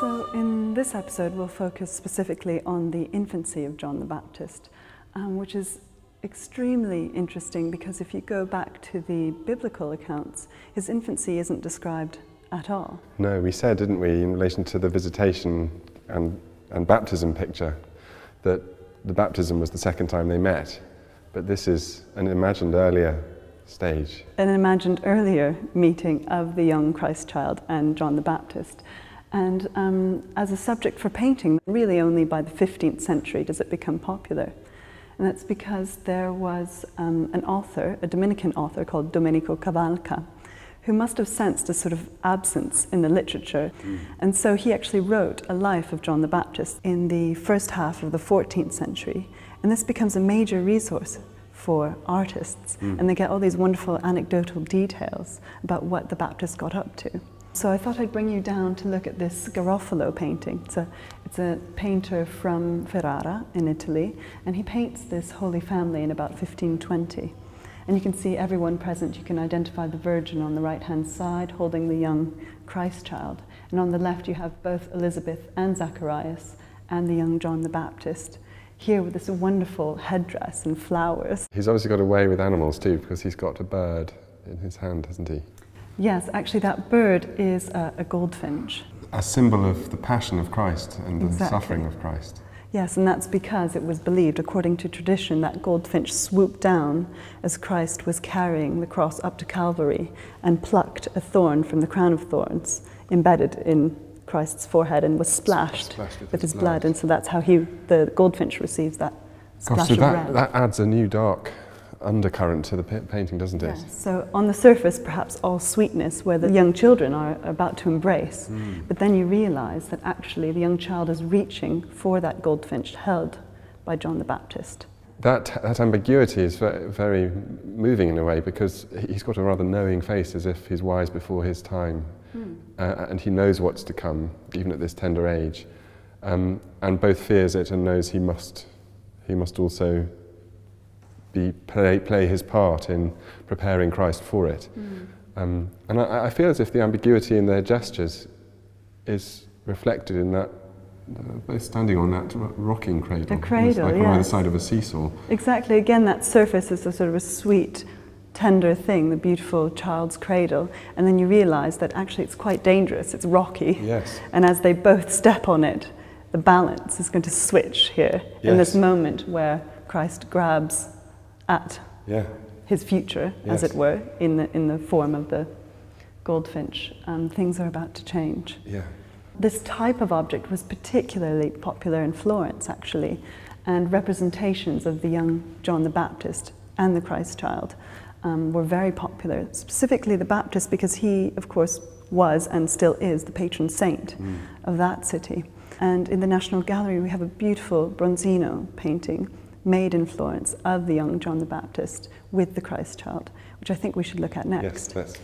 So in this episode we'll focus specifically on the infancy of John the Baptist, which is extremely interesting because if you go back to the biblical accounts, his infancy isn't described at all. No, we said, didn't we, in relation to the visitation and baptism picture, that the baptism was the second time they met, but this is an imagined earlier stage. An imagined earlier meeting of the young Christ child and John the Baptist. And as a subject for painting, really only by the 15th century does it become popular. And that's because there was an author, a Dominican author called Domenico Cavalca, who must have sensed a sort of absence in the literature. And so he actually wrote a life of John the Baptist in the first half of the 14th century. And this becomes a major resource for artists. And they get all these wonderful anecdotal details about what the Baptist got up to. So I thought I'd bring you down to look at this Garofolo painting. It's a painter from Ferrara in Italy, and he paints this Holy Family in about 1520. And you can see everyone present. You can identify the Virgin on the right-hand side holding the young Christ child. And on the left you have both Elizabeth and Zacharias and the young John the Baptist, here with this wonderful headdress and flowers. He's obviously got a way with animals too, because he's got a bird in his hand, hasn't he? Yes, actually that bird is a goldfinch. A symbol of the passion of Christ and the Exactly. suffering of Christ. Yes, and that's because it was believed, according to tradition, that goldfinch swooped down as Christ was carrying the cross up to Calvary and plucked a thorn from the crown of thorns embedded in Christ's forehead and was splashed with his blood. And so that's how the goldfinch receives that splash of red. That adds a new dark undercurrent to the painting, doesn't it? Yes. So on the surface, perhaps all sweetness, where the young children are about to embrace, but then you realize that actually the young child is reaching for that goldfinch held by John the Baptist. That ambiguity is very, very moving in a way, because he's got a rather knowing face, as if he's wise before his time, and he knows what's to come, even at this tender age, and both fears it and knows he must also play his part in preparing Christ for it. And I feel as if the ambiguity in their gestures is reflected in that, both standing on that rocking cradle. A cradle, like yes. on either side of a seesaw. Exactly, again that surface is a sort of a sweet, tender thing, the beautiful child's cradle, and then you realise that actually it's quite dangerous, it's rocky. Yes. And as they both step on it, the balance is going to switch here, in this moment where Christ grabs at his future, as it were, in the form of the goldfinch. Things are about to change. Yeah. This type of object was particularly popular in Florence, actually, and representations of the young John the Baptist and the Christ child were very popular, specifically the Baptist, because he, of course, was and still is the patron saint of that city. And in the National Gallery we have a beautiful Bronzino painting made in Florence of the young John the Baptist with the Christ child, which I think we should look at next. Yes,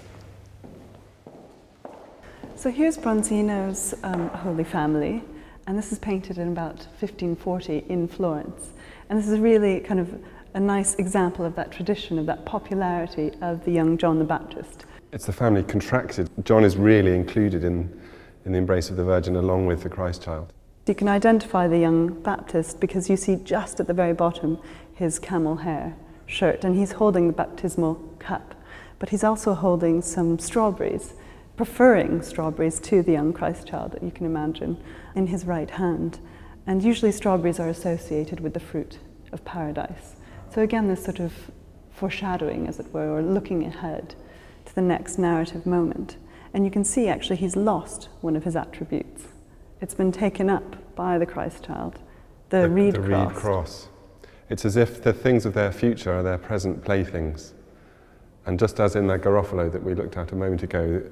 So here's Bronzino's Holy Family, and this is painted in about 1540 in Florence. And this is really kind of a nice example of that tradition, of that popularity of the young John the Baptist. It's the family contracted. John is really included in the embrace of the Virgin along with the Christ child. You can identify the young Baptist because you see just at the very bottom his camel hair shirt, and he's holding the baptismal cup, but he's also holding some strawberries, preferring strawberries to the young Christ child that you can imagine, in his right hand. And usually strawberries are associated with the fruit of paradise. So again, this sort of foreshadowing, as it were, or looking ahead to the next narrative moment. And you can see actually he's lost one of his attributes. It's been taken up by the Christ child, the reed cross. It's as if the things of their future are their present playthings. And just as in the Garofolo that we looked at a moment ago,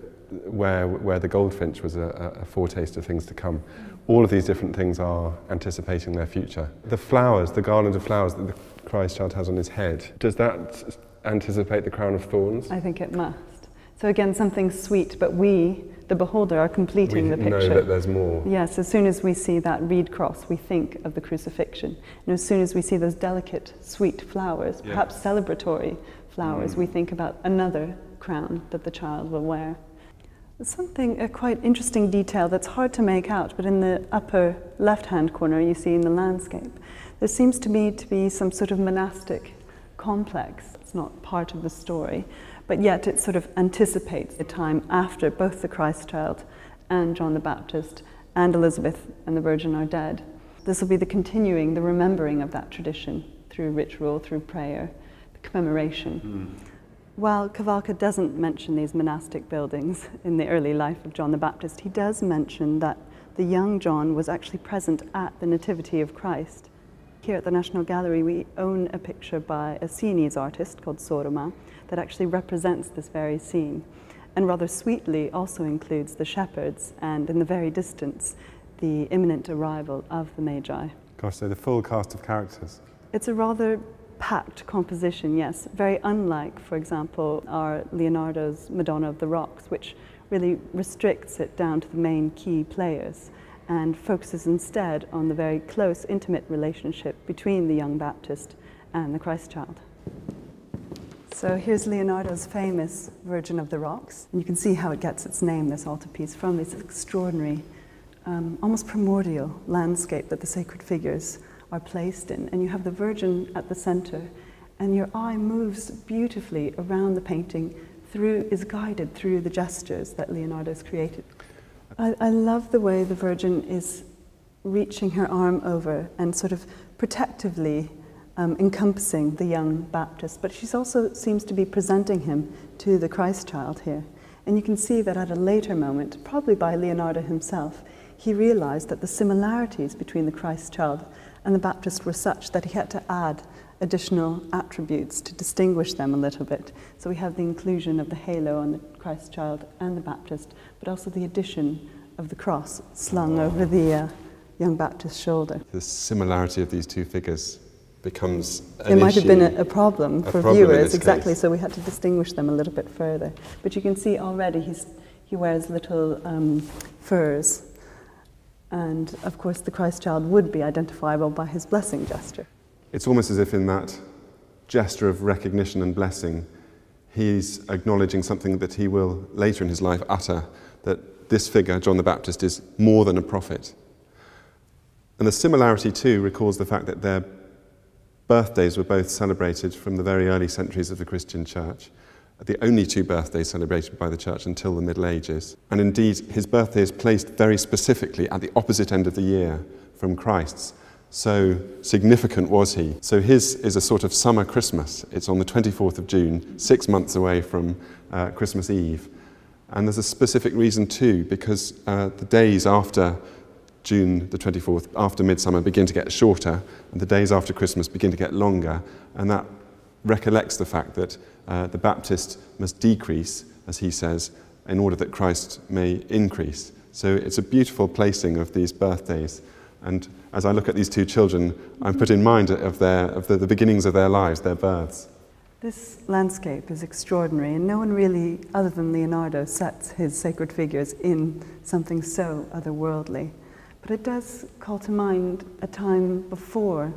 where the goldfinch was a foretaste of things to come, all of these different things are anticipating their future. The flowers, the garland of flowers that the Christ child has on his head, does that anticipate the crown of thorns? I think it must. So again, something sweet, but we, the beholder, are completing the picture. We know that there's more. Yes, as soon as we see that reed cross, we think of the crucifixion. And as soon as we see those delicate, sweet flowers, perhaps celebratory flowers, we think about another crown that the child will wear. Something, a quite interesting detail that's hard to make out, but in the upper left-hand corner you see in the landscape, there seems to me to be some sort of monastic complex. It's not part of the story, but yet it sort of anticipates the time after both the Christ child and John the Baptist and Elizabeth and the Virgin are dead. This will be the continuing, the remembering of that tradition through ritual, through prayer, the commemoration. While Cavalca doesn't mention these monastic buildings in the early life of John the Baptist, he does mention that the young John was actually present at the Nativity of Christ. Here at the National Gallery we own a picture by a Sienese artist called Soroma that actually represents this very scene, and rather sweetly also includes the shepherds and, in the very distance, the imminent arrival of the Magi. Gosh, so the full cast of characters. It's a rather packed composition, yes, very unlike, for example, our Leonardo's Madonna of the Rocks, which really restricts it down to the main key players and focuses instead on the very close, intimate relationship between the young Baptist and the Christ child. So here's Leonardo's famous Virgin of the Rocks, and you can see how it gets its name, this altarpiece, from this extraordinary, almost primordial landscape that the sacred figures are placed in. And you have the Virgin at the center, and your eye moves beautifully around the painting, is guided through the gestures that Leonardo's created. I love the way the Virgin is reaching her arm over and sort of protectively encompassing the young Baptist, but she also seems to be presenting him to the Christ child here. And you can see that at a later moment, probably by Leonardo himself, he realized that the similarities between the Christ child and the Baptist were such that he had to add additional attributes to distinguish them a little bit. So we have the inclusion of the halo on the Christ child and the Baptist, but also the addition of the cross slung over the young Baptist's shoulder. The similarity of these two figures becomes an It might issue, have been a problem for problem viewers, in exactly, case. so we had to distinguish them a little bit further. But you can see already he wears little furs, and of course the Christ child would be identifiable by his blessing gesture. It's almost as if in that gesture of recognition and blessing, he's acknowledging something that he will later in his life utter, that this figure, John the Baptist, is more than a prophet. And the similarity too recalls the fact that their birthdays were both celebrated from the very early centuries of the Christian church, the only two birthdays celebrated by the church until the Middle Ages. And indeed, his birthday is placed very specifically at the opposite end of the year from Christ's. So significant was he. So his is a sort of summer Christmas. It's on the 24th of June, 6 months away from Christmas Eve. And there's a specific reason too, because the days after June the 24th, after Midsummer, begin to get shorter, and the days after Christmas begin to get longer, and that recollects the fact that the Baptist must decrease, as he says, in order that Christ may increase. So it's a beautiful placing of these birthdays. And as I look at these two children, I'm put in mind of the beginnings of their lives, their births. This landscape is extraordinary, and no one really, other than Leonardo, sets his sacred figures in something so otherworldly. But it does call to mind a time before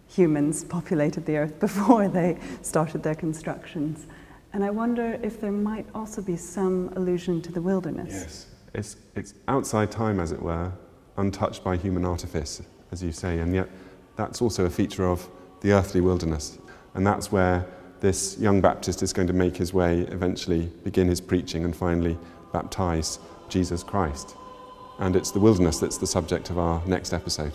humans populated the earth, before they started their constructions. And I wonder if there might also be some allusion to the wilderness. Yes, it's outside time, as it were, untouched by human artifice, as you say, and yet that's also a feature of the earthly wilderness. And that's where this young Baptist is going to make his way, eventually begin his preaching and finally baptize Jesus Christ. And it's the wilderness that's the subject of our next episode.